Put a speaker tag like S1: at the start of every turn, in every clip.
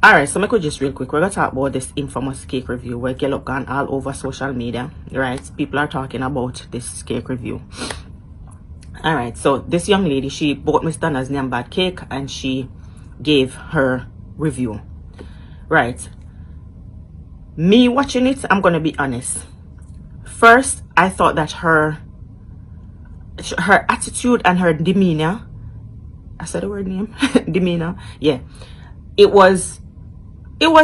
S1: Alright, so I could just real quick, we're gonna talk about this infamous cake review where get up gone all over social media, right? People are talking about this cake review. Alright, so this young lady, she bought Miss Donna's name bad cake and she gave her review. Right. Me watching it, I'm gonna be honest. First, I thought that her attitude and her demeanor, I said the word name, demeanor, yeah, it was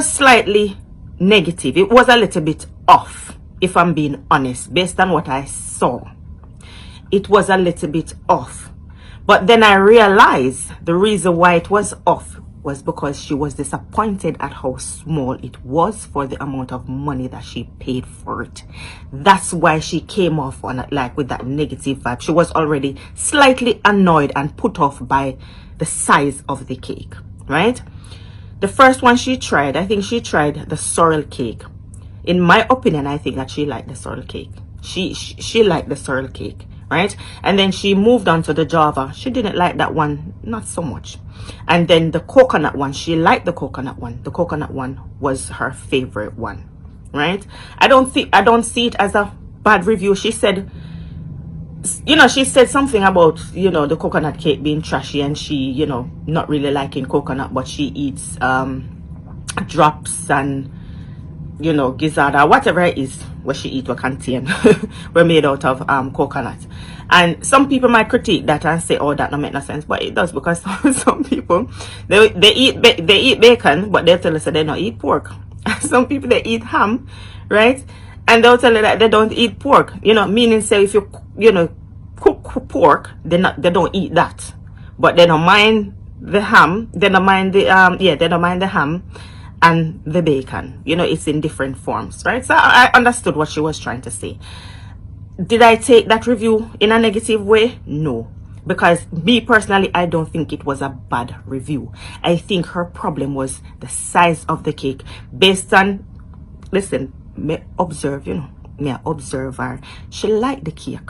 S1: slightly negative. It was a little bit off, if I'm being honest, based on what I saw. It was a little bit off. But then I realized the reason why it was off was because she was disappointed at how small it was for the amount of money that she paid for it. That's why she came off on it, like with that negative vibe. She was already slightly annoyed and put off by the size of the cake, right? The first one she tried, I think she tried the sorrel cake. In my opinion, I think that she liked the sorrel cake. She liked the sorrel cake, right? And then she moved on to the Java. She didn't like that one, not so much. And then the coconut one, she liked the coconut one. The coconut one was her favorite one, right? I don't see it as a bad review. She said, you know, she said something about, you know, the coconut cake being trashy and she, you know, not really liking coconut, but she eats drops and, you know, gizzard or whatever it is what she eat or contain were made out of coconut. And some people might critique that and say, oh, that don't make no sense, but it does, because some people they eat bacon, but they'll tell us that they don't eat pork. Some people, they eat ham, right, and they'll tell you that they don't eat pork, you know, meaning say if you know, cook pork, they don't eat that, but they don't mind the ham, they don't mind the they don't mind the ham and the bacon. You know, it's in different forms, right? So I understood what she was trying to say. Did I take that review in a negative way? No, because me personally, I don't think it was a bad review. I think her problem was the size of the cake. Based on, listen, me observe, you know, me observe her. She liked the cake.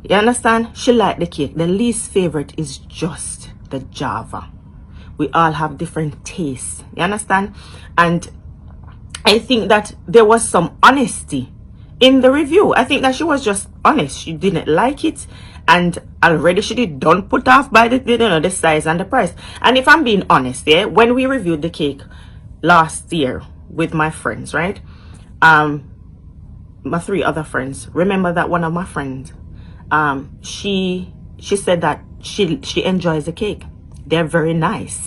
S1: You understand? She liked the cake. The least favorite is just the Java. We all have different tastes. You understand? And I think that there was some honesty in the review. I think that she was just honest. She didn't like it, and already she did don't put off by the, you know, the size and the price. And if I'm being honest, yeah, when we reviewed the cake last year with my friends, right, my 3 other friends, remember that one of my friends, she said that she enjoys the cake. They're very nice.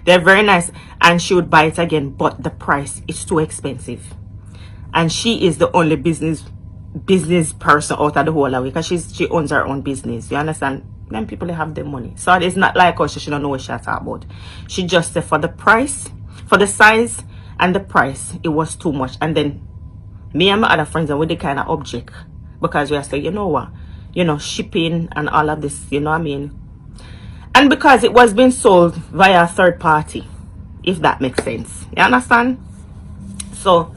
S1: They're very nice, and she would buy it again, but the price is too expensive. And she is the only business person out of the whole of it, because she owns her own business. You understand? Them people, they have their money. So it's not like us, she don't know what she's talking about. She just said for the price, for the size and the price, it was too much. And then me and my other friends, and we did kind of object, because we are saying, you know what, you know, shipping and all of this, you know what I mean? And because it was being sold via a third party, if that makes sense. You understand? So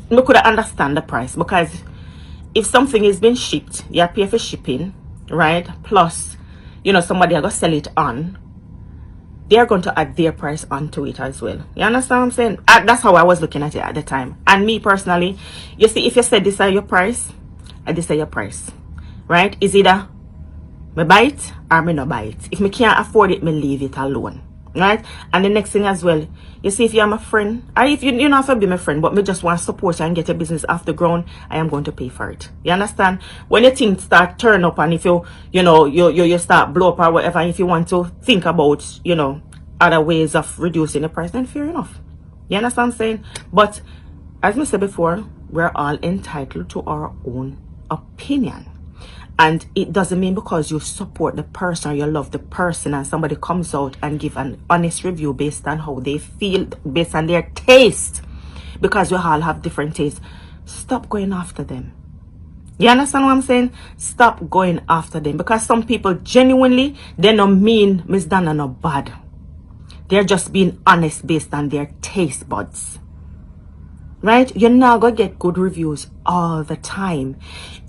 S1: we could understand the price, because if something is being shipped, you pay for shipping, right? Plus, you know, somebody are going to sell it on, they're going to add their price onto it as well. You understand what I'm saying? That's how I was looking at it at the time. And me personally, you see, if you said this is your price and this is your price, right? Is either me buy it or me not buy it. If me can't afford it, me leave it alone, right? And the next thing as well, you see, if you're my friend, or if you don't have to be my friend, but me just want to support you and get your business off the ground, I am going to pay for it. You understand? When your things start turn up, and if you know, you start blow up or whatever, if you want to think about, you know, other ways of reducing the price, then fair enough. You understand what I'm saying? But as I said before, we're all entitled to our own opinion. And it doesn't mean because you support the person or you love the person and somebody comes out and give an honest review based on how they feel, based on their taste, because we all have different tastes, stop going after them. You understand what I'm saying? Stop going after them, because some people genuinely, they don't mean Miss Donna no bad. They're just being honest based on their taste buds. Right? You're not going to get good reviews all the time.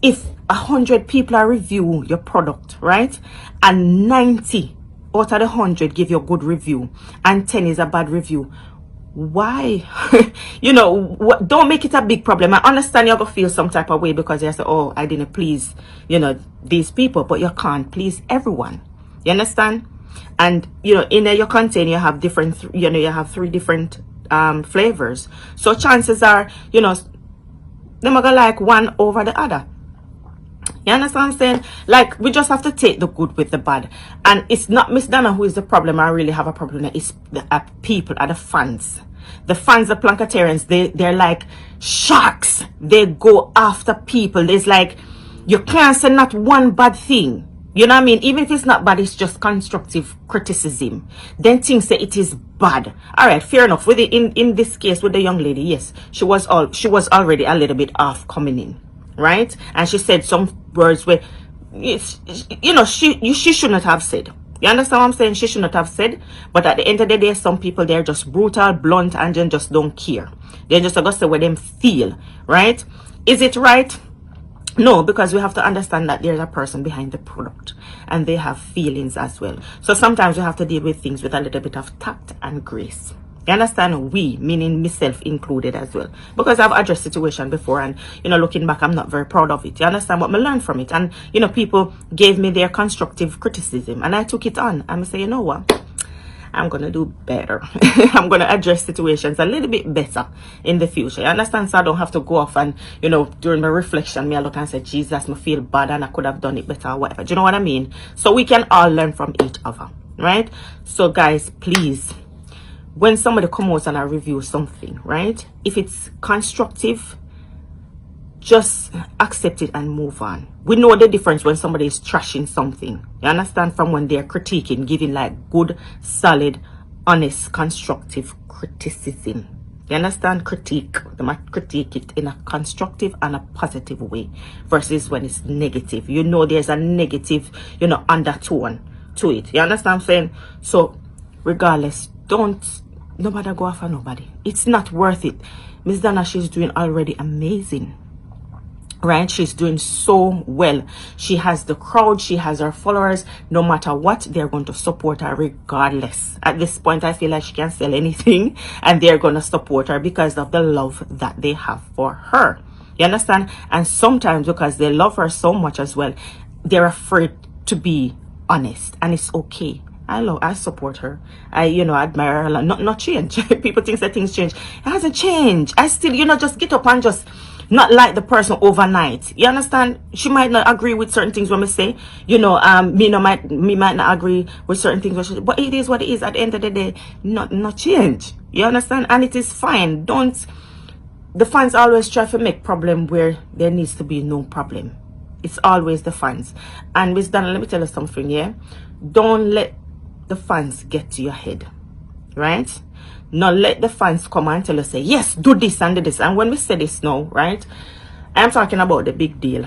S1: If 100 people are review your product, right, and 90 out of the 100 give you a good review and 10 is a bad review, why? You know, don't make it a big problem. I understand you're gonna feel some type of way because you say, oh, I didn't please, you know, these people, but you can't please everyone. You understand? And you know, in your container you have different, you know, you have 3 different flavors, so chances are, you know, they're gonna like one over the other. You understand what I'm saying? Like, we just have to take the good with the bad. And it's not Miss Donna who is the problem. I really have a problem. It's the people, are the fans. The fans, the Plankatarians, they're like sharks. They go after people. There's like, you can't say not one bad thing. You know what I mean? Even if it's not bad, it's just constructive criticism. Then things say it is bad. All right, fair enough. With it, in this case with the young lady, yes, she was already a little bit off coming in. Right, and she said some words where, you know, she shouldn't have said. You understand what I'm saying? She shouldn't have said. But at the end of the day, some people, they're just brutal, blunt, and then just don't care. They're just gonna say what them feel. Right? Is it right? No, because we have to understand that there's a person behind the product and they have feelings as well. So sometimes we have to deal with things with a little bit of tact and grace. You understand? We, meaning myself included as well. Because I've addressed situation before and, you know, looking back, I'm not very proud of it. You understand what I learned from it? And, you know, people gave me their constructive criticism and I took it on. I'm say, you know what? I'm going to do better. I'm going to address situations a little bit better in the future. You understand? So I don't have to go off and, you know, during my reflection, me I look and say, Jesus, I feel bad and I could have done it better or whatever. Do you know what I mean? So we can all learn from each other. Right? So guys, please, when somebody comes out and I review something, right, if it's constructive, just accept it and move on. We know the difference when somebody is trashing something. You understand? From when they're critiquing, giving like good, solid, honest, constructive criticism. You understand? Critique. They might critique it in a constructive and a positive way versus when it's negative. You know there's a negative, you know, undertone to it. You understand what I'm saying? So regardless, nobody go after nobody. It's not worth it. Miss Donna, she's doing already amazing. Right? She's doing so well. She has the crowd. She has her followers. No matter what, they're going to support her regardless. At this point, I feel like she can sell anything and they're going to support her because of the love that they have for her. You understand? And sometimes because they love her so much as well, they're afraid to be honest, and it's okay. I support her. I, you know, admire her. Not change. People think that things change. It hasn't changed. I still, you know, just get up and just not like the person overnight. You understand? She might not agree with certain things when we say, you know, me might not agree with certain things, but it is what it is. At the end of the day, not change. You understand? And it is fine. The fans always try to make problem where there needs to be no problem. It's always the fans. And Miss Donna, let me tell you something, yeah? Don't let the fans get to your head, right? Not let the fans come and tell you, say, yes, do this and do this. And when we say this now, right, I'm talking about the big deal,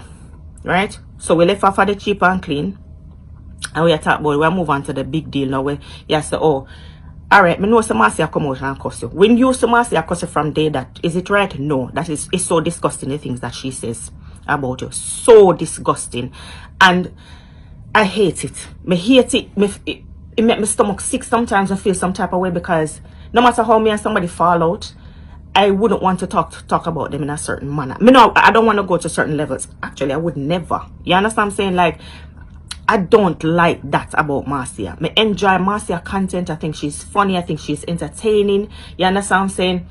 S1: right? So we left off of the cheap and clean, and we are talking about, we'll move on to the big deal now, where you say, oh, all right, me know some Marcia come out and cuss you. When you see Marcia cuss you from there, that is it right? No, that is, it's so disgusting, the things that she says about you. So disgusting. And I hate it. Me hate it. It make my stomach sick sometimes. I feel some type of way because no matter how me and somebody fall out, I wouldn't want to talk about them in a certain manner. I don't want to go to certain levels. Actually, I would never. You understand what I'm saying? Like, I don't like that about Marcia. I enjoy Marcia content. I think she's funny. I think she's entertaining. You understand what I'm saying?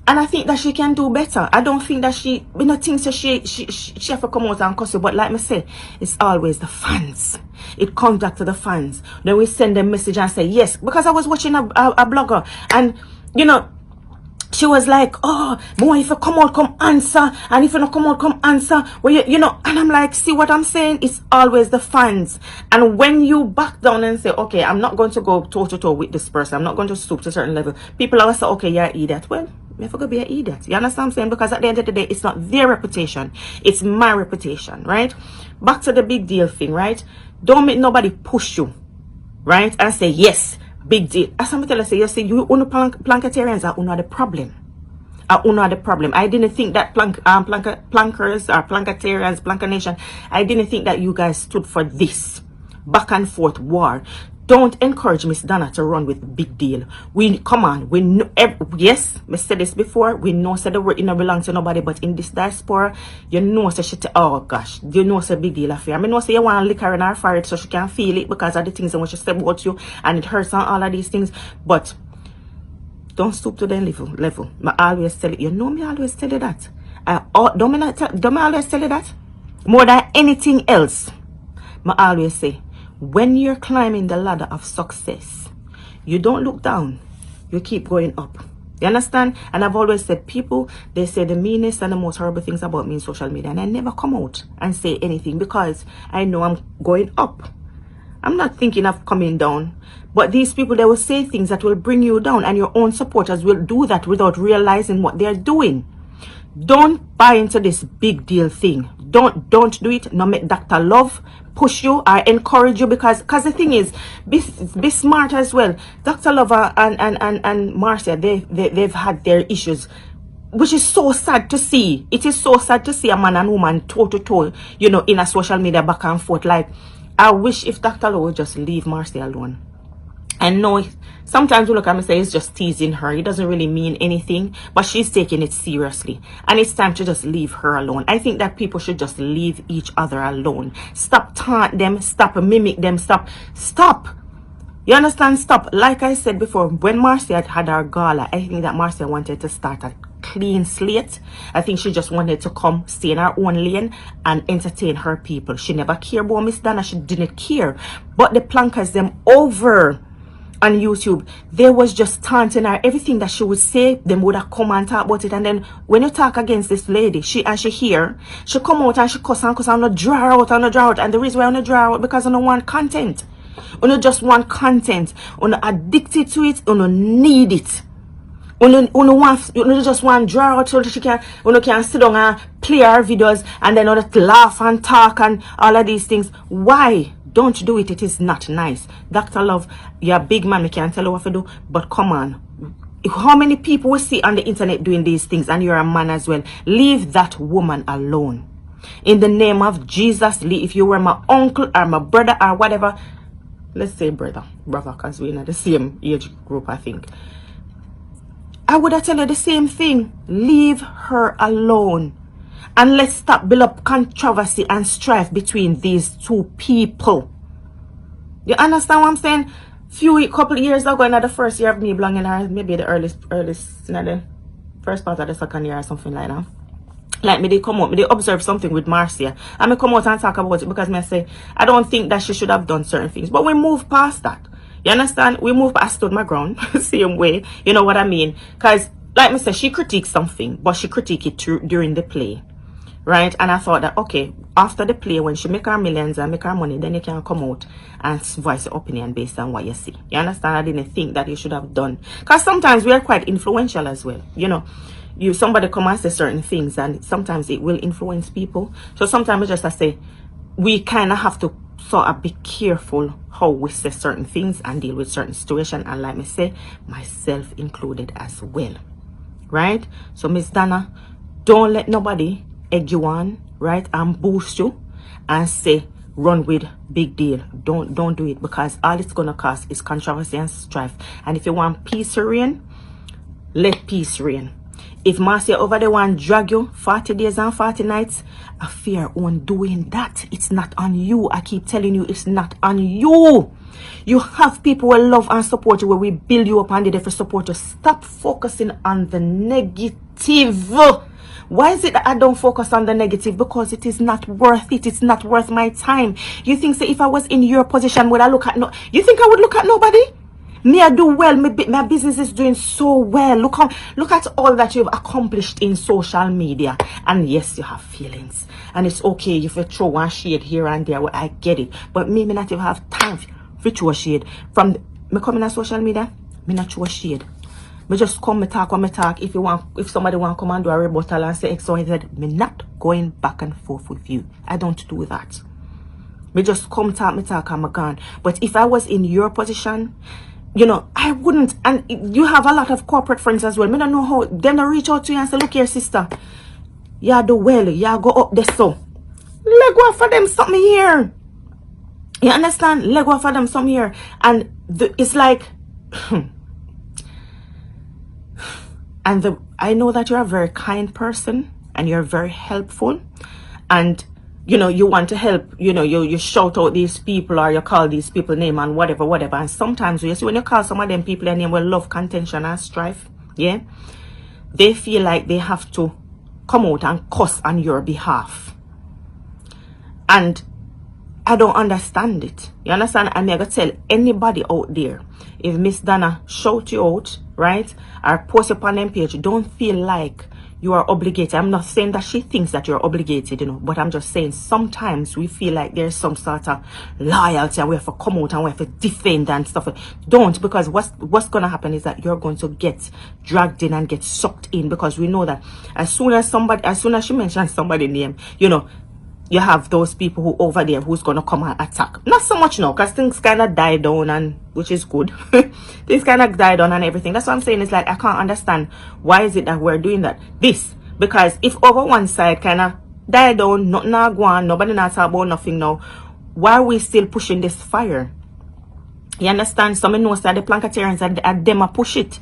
S1: And I think that she can do better. I don't think that she thinks that she have to come out and cuss you. But like I say, it's always the fans. It comes back to the fans. Then we send them message and say, yes. Because I was watching a blogger and, you know, she was like, oh, boy, if you come out, come answer. And if you don't come out, come answer. Well, you know, and I'm like, see what I'm saying? It's always the fans. And when you back down and say, okay, I'm not going to go toe-to-toe with this person. I'm not going to stoop to a certain level. People always say, okay, you're an idiot. Well, I forgot to be an idiot. You understand what I'm saying? Because at the end of the day, it's not their reputation. It's my reputation, right? Back to the big deal thing, right? Don't make nobody push you, right? And say, yes, big deal. As somebody tell us, say, you see, you Plankatarians are the problem. Are the problem. I didn't think that Plankers or Plankatarians, Planka Nation, I didn't think that you guys stood for this back and forth war. don't encourage Miss Donna to run with big deal. We come on, we know, yes, I said this before, we know said the word it don't belong to nobody, but in this diaspora, you know say she oh gosh, you know say big deal affair. I mean, know say you want to lick her in her forehead so she can feel it because of the things that she said about you and it hurts and all of these things, but don't stoop to their level. I always tell you, you know me always tell you that. Don't me always tell you that? More than anything else, I always say, when you're climbing the ladder of success, you don't look down, you keep going up. You understand? And I've always said, people, they say the meanest and the most horrible things about me in social media, and I never come out and say anything because I know I'm going up. I'm not thinking of coming down. But these people, they will say things that will bring you down, and your own supporters will do that without realizing what they're doing. Don't buy into this big deal thing. Don't do it. No, make Dr. Love push you or encourage you, because the thing is, be smart as well. Dr. Love and Marcia, they've had their issues, which is so sad to see. It is so sad to see a man and woman toe to toe, you know, in a social media back and forth. Like, I wish if Dr. Love would just leave Marcia alone. I know sometimes we look at me and say it's just teasing her. It doesn't really mean anything, but she's taking it seriously. And it's time to just leave her alone. I think that people should just leave each other alone. Stop taunt them. Stop mimic them. Stop. You understand? Stop. Like I said before, when Marcia had her gala, I think that Marcia wanted to start a clean slate. I think she just wanted to come, stay in her own lane and entertain her people. She never cared about Miss Donna. She didn't care. But the Plankas them over on YouTube, they was just taunting her. Everything that she would say, them would have come and talk about it. And then when you talk against this lady, she here, she come out and she cuss and no draw her out and no draw out. And the reason why I don't draw her out, because I don't want content. I don't just want content. I don't addicted to it. I don't need it. I don't just want draw out so she can sit down and play her videos and then laugh and talk and all of these things. Why? Don't do it. It is not nice. Dr. Love, you're a big man. I can't tell you what to do. But come on. How many people we see on the internet doing these things, and you're a man as well? Leave that woman alone. In the name of Jesus, if you were my uncle or my brother or whatever, let's say brother, because we're in the same age group, I think. I would have tell you the same thing. Leave her alone. And let's stop build up controversy and strife between these two people. You understand what I'm saying? Couple years ago, in the first year of me belonging, or maybe the earliest, you know, the first part of the second year or something like that. Like me, they come out, me they observe something with Marcia, and me come out and talk about it because me say I don't think that she should have done certain things. But we move past that. You understand? We move past, I stood my ground, same way. You know what I mean? Because like me say, she critiqued something, but she critiqued it during the play. Right? And I thought that, okay, after the play, when she make her millions and make her money, then you can come out and voice your opinion based on what you see. You understand? I didn't think that you should have done. Because sometimes we are quite influential as well. You know, somebody come and say certain things, and sometimes it will influence people. So sometimes I just say, we kind of have to sort of be careful how we say certain things and deal with certain situations. And like me say, myself included as well. Right? So Miss Donna, don't let nobody egg you on, right, and boost you and say run with big deal. Don't do it, because all it's gonna cause is controversy and strife. And if you want peace to reign, let peace reign. If Marcia over there want drag you 40 days and 40 nights, I fear on doing that. It's not on you. I keep telling you, it's not on you. You have people who love and support you, where we build you up and they're there for support you. Stop focusing on the negative. Why is it that I don't focus on the negative? Because it is not worth it. It's not worth my time. You think, say, if I was in your position, would I look at no? You think I would look at nobody? Me, I do well. My business is doing so well. Look at all that you've accomplished in social media. And yes, you have feelings. And it's okay if you throw one shade here and there. Well, I get it. But me not even have time for throw a shade. From me coming on social media, me not throw a shade. Me just come, me talk when me talk. If somebody want to come and do a rebuttal and say X, Y, Z, me not going back and forth with you. I don't do that. Me just come talk, me talk, and me gone. But if I was in your position, you know, I wouldn't. And you have a lot of corporate friends as well. Me don't know how them to reach out to you and say, look here, sister, you do well, you go up there, so let go for them something here. You understand? Let go for them some here. And it's like, and I know that you're a very kind person and you're very helpful, and you know you want to help. You know, you shout out these people or you call these people name and whatever. And sometimes you see when you call some of them people their name with love, contention and strife, yeah, they feel like they have to come out and cuss on your behalf, and I don't understand it. You understand? I'm going to tell anybody out there, if Miss Donna shout you out, right, or post up on them page, don't feel like you are obligated. I'm not saying that she thinks that you're obligated, you know, but I'm just saying sometimes we feel like there's some sort of loyalty and we have to come out and we have to defend and stuff. Don't, because what's going to happen is that you're going to get dragged in and get sucked in, because we know that as soon as she mentions somebody's name, you know, you have those people who over there who's gonna come and attack. Not so much now, because things kind of die down, and which is good. Things kind of die down and everything. That's what I'm saying. It's like I can't understand why is it that we're doing that. Because if over one side kind of die down, nothing not go on, nobody not talk about nothing now, why are we still pushing this fire? You understand? Some knows that the Plankatarians and them are push it.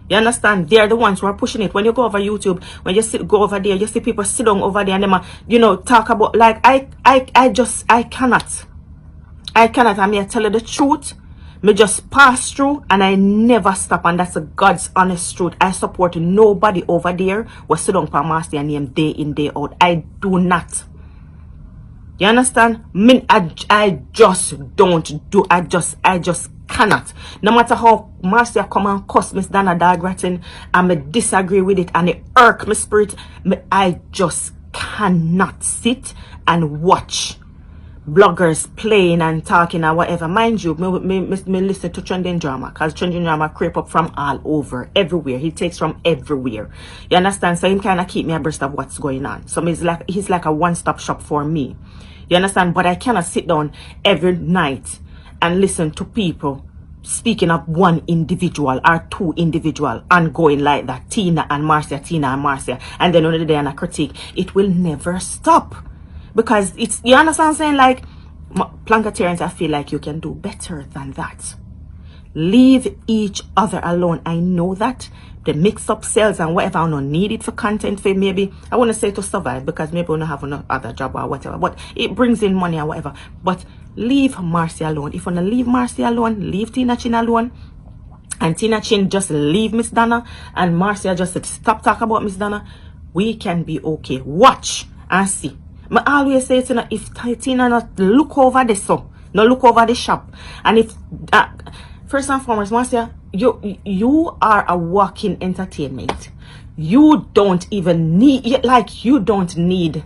S1: You understand? They're the ones who are pushing it. When you go over YouTube, when you go over there, you see people sit down over there and them, you know, talk about, like, I cannot. I'm here to tell you the truth. Me just pass through and I never stop, and that's a God's honest truth. I support nobody over there who sit down for Marcia name day in, day out. I do not. You understand? I just don't do. I just cannot. No matter how Marcia come and cuss Miss Donna dog ratting, and me disagree with it and it irk my spirit, I just cannot sit and watch bloggers playing and talking or whatever. Mind you, me listen to trending drama, because trending drama creep up from all over, everywhere. He takes from everywhere. You understand? So he kind of keep me abreast of what's going on. So he's like a one-stop shop for me. You understand? But I cannot sit down every night and listen to people speaking of one individual or two individual and going like that. Tina and Marcia, and then another day and a critique. It will never stop. Because it's, you understand what I'm saying? Like, Plankatarians, I feel like you can do better than that. Leave each other alone. I know that the mix-up sales and whatever, I don't need it for content, for maybe, I want to say to survive, because maybe we don't have no other job or whatever, but it brings in money or whatever. But leave Marcia alone. If you want to leave Marcia alone, leave Tina Chin alone. And Tina Chin just leave Miss Donna, and Marcia just stop talking about Miss Donna. We can be okay. Watch and see. I always say to her, if Tina not look over this, so no look over the shop, and if first and foremost, Marcia, you are a walking entertainment. You don't even need, like, you don't need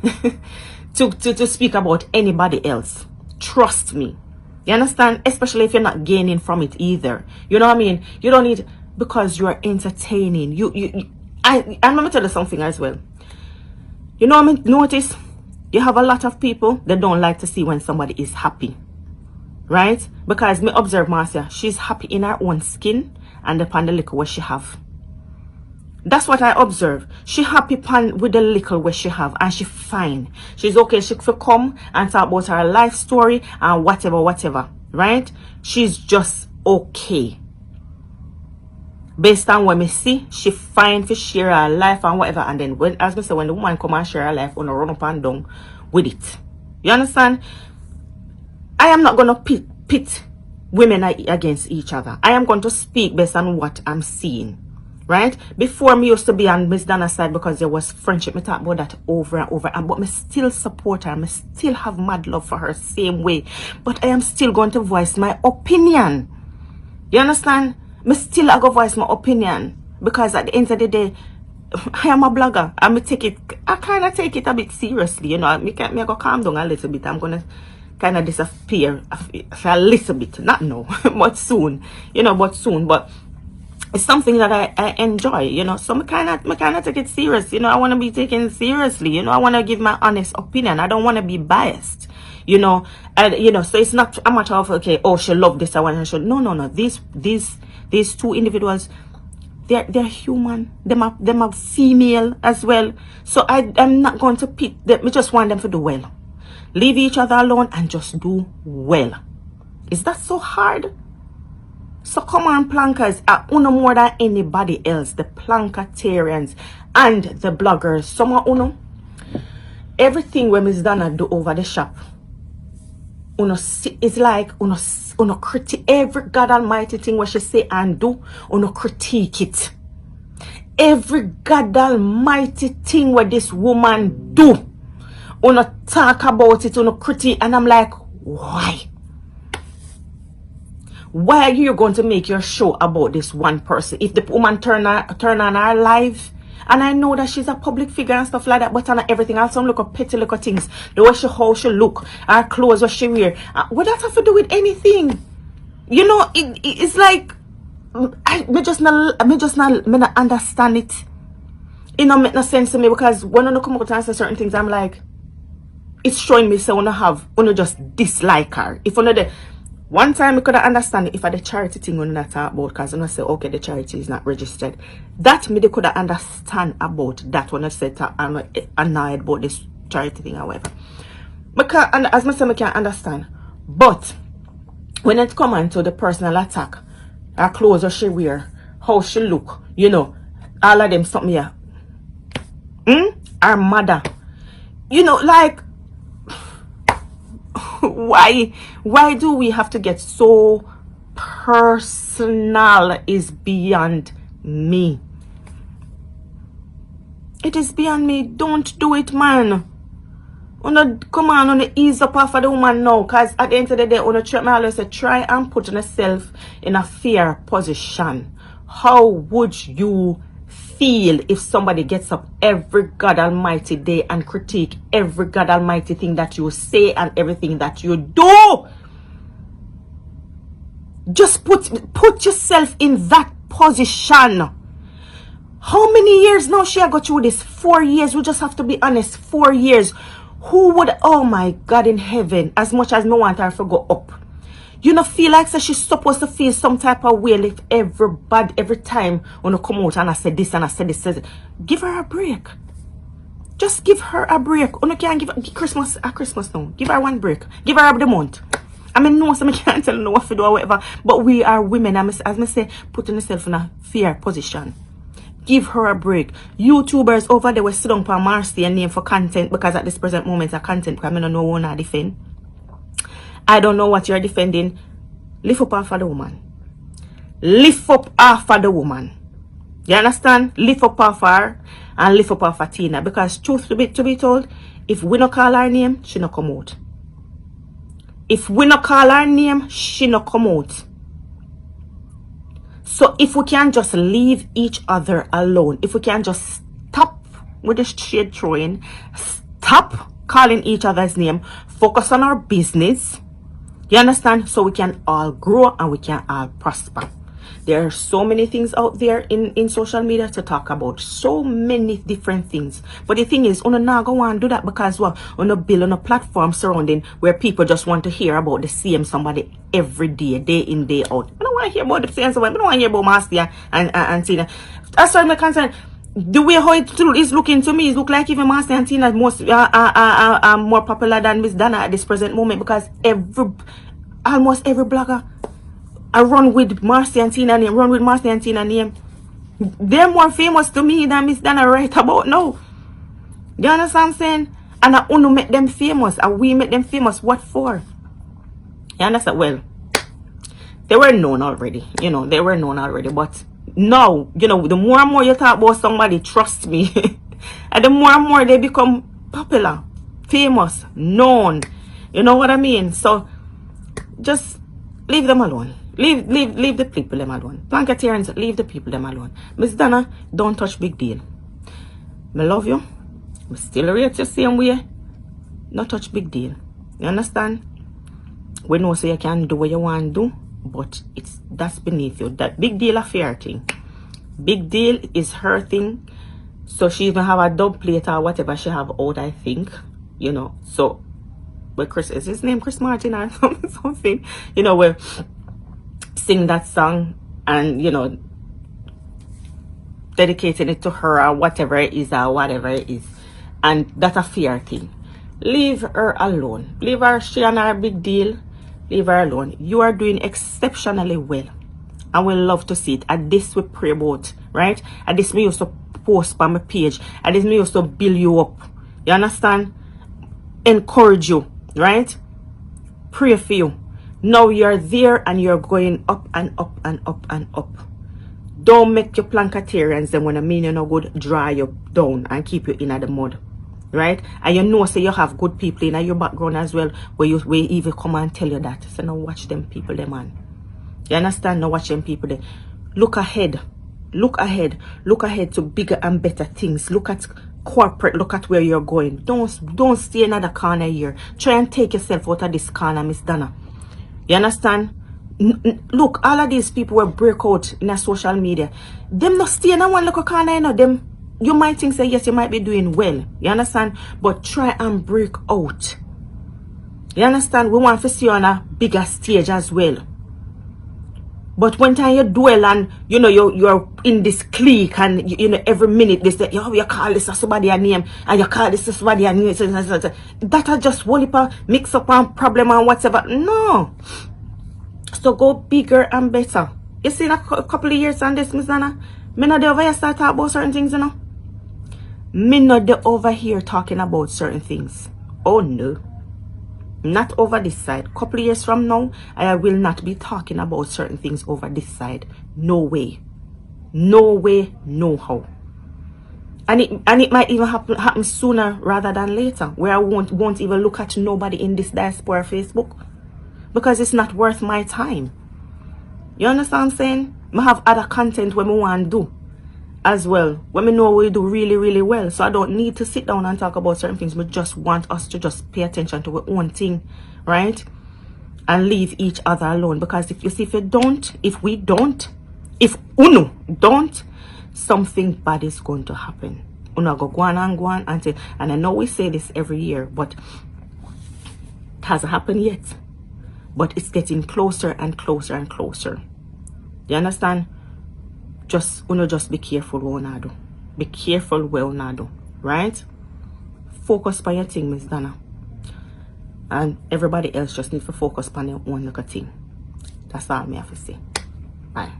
S1: to speak about anybody else. Trust me. You understand? Especially if you're not gaining from it either. You know what I mean? You don't need, because you are entertaining. I'm gonna tell you something as well. You know what I mean? Notice you have a lot of people that don't like to see when somebody is happy, right? Because me observe Marcia, she's happy in her own skin and upon the little what she have. That's what I observe. She happy with the little what she have, and she fine. She's okay. She could come and talk about her life story and whatever, right? She's just okay. Based on what me see, she fine for share her life and whatever. And then when, as me say, when the woman come and share her life, gonna run up and down with it. You understand? I am not gonna pit women against each other. I am going to speak based on what I'm seeing. Right? Before, me used to be on Miss Donna's side because there was friendship. Me talk about that over and over. But me still support her. Me still have mad love for her same way. But I am still going to voice my opinion. You understand? Me still I go voice my opinion. Because at the end of the day, I am a blogger. I kind of take it a bit seriously. You know, me go calm down a little bit. I'm going to kind of disappear for a little bit. Not now, but soon. You know, but soon. But it's something that I enjoy, you know. So I kind of take it serious, you know. I want to be taken seriously, you know. I want to give my honest opinion. I don't want to be biased, you know. And you know, so it's not a matter of, okay, oh, she love this, I want her. No. These two individuals, they're human. Them are female as well. So I'm not going to pit them. I just want them to do well. Leave each other alone and just do well. Is that so hard? So come on, Plankas, uno more than anybody else, the Plankatarians and the bloggers. Some of uno, everything when Miss Donna do over the shop, uno it's like uno critique every God Almighty thing what she say and do, uno critique it. Every God Almighty thing what this woman do, uno talk about it, uno critique, and I'm like, why? Why are you going to make your show about this one person? If the woman turn on her live, and I know that she's a public figure and stuff like that, but on everything else, some look at petty little things, the way how she look, her clothes, what she wear, what that have to do with anything? You know, it's like me just not understand it. It don't make no sense to me, because when I come out and say certain things, I'm like, it's showing me so I just dislike her. If the one time I could understand it if I the charity thing when I talk about, because when I say okay the charity is not registered, that me they could understand about that when I said I'm annoyed about this charity thing, however. Because and as I say I can understand, but when it come on to the personal attack, her clothes, how she wear, how she look, you know, all of them something here. Her mother, you know, like. Why do we have to get so personal? Is beyond me. It is beyond me. Don't do it, man. Come on, ease up off of the woman now, because at the end of the day, I always say, try and put yourself in a fair position. How would you feel if somebody gets up every God Almighty day and critique every God Almighty thing that you say and everything that you do? Just put yourself in that position. How many years now she got through this? 4 years. We just have to be honest. 4 years. Who would, oh my God in heaven, as much as no want her to go up, you know, feel like so she's supposed to feel some type of way if every time when I come out and I say this and I say this, give her a break. Just give her a break. You can't give Christmas now. Give her one break. Give her the month. I mean, no, so I can't tell her what to do or whatever. But we are women. As I say, putting yourself in a fair position. Give her a break. YouTubers over there will sit down for Marcia name for content, because at this present moment, of content, because I don't know what I defend. I don't know what you're defending. Lift up off of the woman. Lift up off of the woman. You understand? Lift up off her and lift up off of Tina. Because truth to be told, if we not call her name, she not come out. If we not call her name, she not come out. So if we can just leave each other alone, if we can just stop with the shade throwing, stop calling each other's name, focus on our business. You understand? So we can all grow and we can all prosper. There are so many things out there in social media to talk about. So many different things. But the thing is, you not go and do that because well, you build on a platform surrounding where people just want to hear about the same somebody every day in, day out. I don't want to hear about the same somebody. I don't want to hear about Marcia and Tina. As far as I'm concerned, the way how it is looking to me, it look like even Marcia and Tina are more popular than Miss Donna at this present moment, because almost every blogger I run with Marcia and Tina name, they're more famous to me than Miss Donna right about now. You understand what I'm saying? And I want to make them famous, and we make them famous. What for? You understand? Well, they were known already, but now, the more and more you talk about somebody, trust me, and the more and more they become popular, famous, known. You know what I mean? So just leave them alone. Leave the people them alone. Plankatarians, leave the people them alone. Miss Donna, don't touch big deal. I love you. I still rate you same way. Not touch big deal. You understand? We know so you can do what you want to do, but that's beneath you. That big deal affair thing. Big deal is her thing. So she even have a dub plate or whatever she have out, I think. So but Chris, is his name Chris Martin or something? We sing that song and dedicating it to her or whatever it is, and that's a fair thing. Leave her alone. Leave her. She and her big deal. Leave her alone. You are doing exceptionally well. And we love to see it. And this we pray about, right? And this me used to post on my page. And this me used to build you up. You understand? Encourage you, right? Pray for you. Now you're there and you're going up and up and up and up. Don't make your Plankatarians them when I mean you're no good dry you down and keep you in the mud. Right? And you know, so you have good people in your background as well, where even come and tell you that. So now watch them people, them man. You understand? Now watch them people there. Look ahead. Look ahead. Look ahead to bigger and better things. Look at corporate. Look at where you're going. Don't stay in another corner here. Try and take yourself out of this corner, Miss Donna. You understand? Look, all of these people will break out in a social media. Them not stay in one little corner, you know. Them, you might think, say, yes, you might be doing well. You understand? But try and break out. You understand? We want to see you on a bigger stage as well. But when time you dwell and, you know, you're in this clique and, you know, every minute they say, yo, you call this somebody a name and you call this somebody a name. That are just whole heap of mix up and problem and whatever. No. So go bigger and better. You see in a couple of years on this, Miss Donna, me not over here start talking about certain things, you know. Me not over here talking about certain things. Oh no. Not over this side. Couple of years from now, I will not be talking about certain things over this side. No way. No way, no how. And it might even happen sooner rather than later, where I won't even look at nobody in this diaspora Facebook. Because it's not worth my time. You understand what I'm saying? I have other content when I want to do as well. When I know we do really, really well. So I don't need to sit down and talk about certain things. We just want us to just pay attention to our own thing. Right? And leave each other alone. Because if we don't, if uno don't, something bad is going to happen. Uno go on until, and I know we say this every year, but it hasn't happened yet. But it's getting closer and closer and closer. You understand? Just be careful what you do. Be careful what you do. Right? Focus on your thing, Miss Donna. And everybody else just need to focus on their own little thing. That's all I have to say. Bye.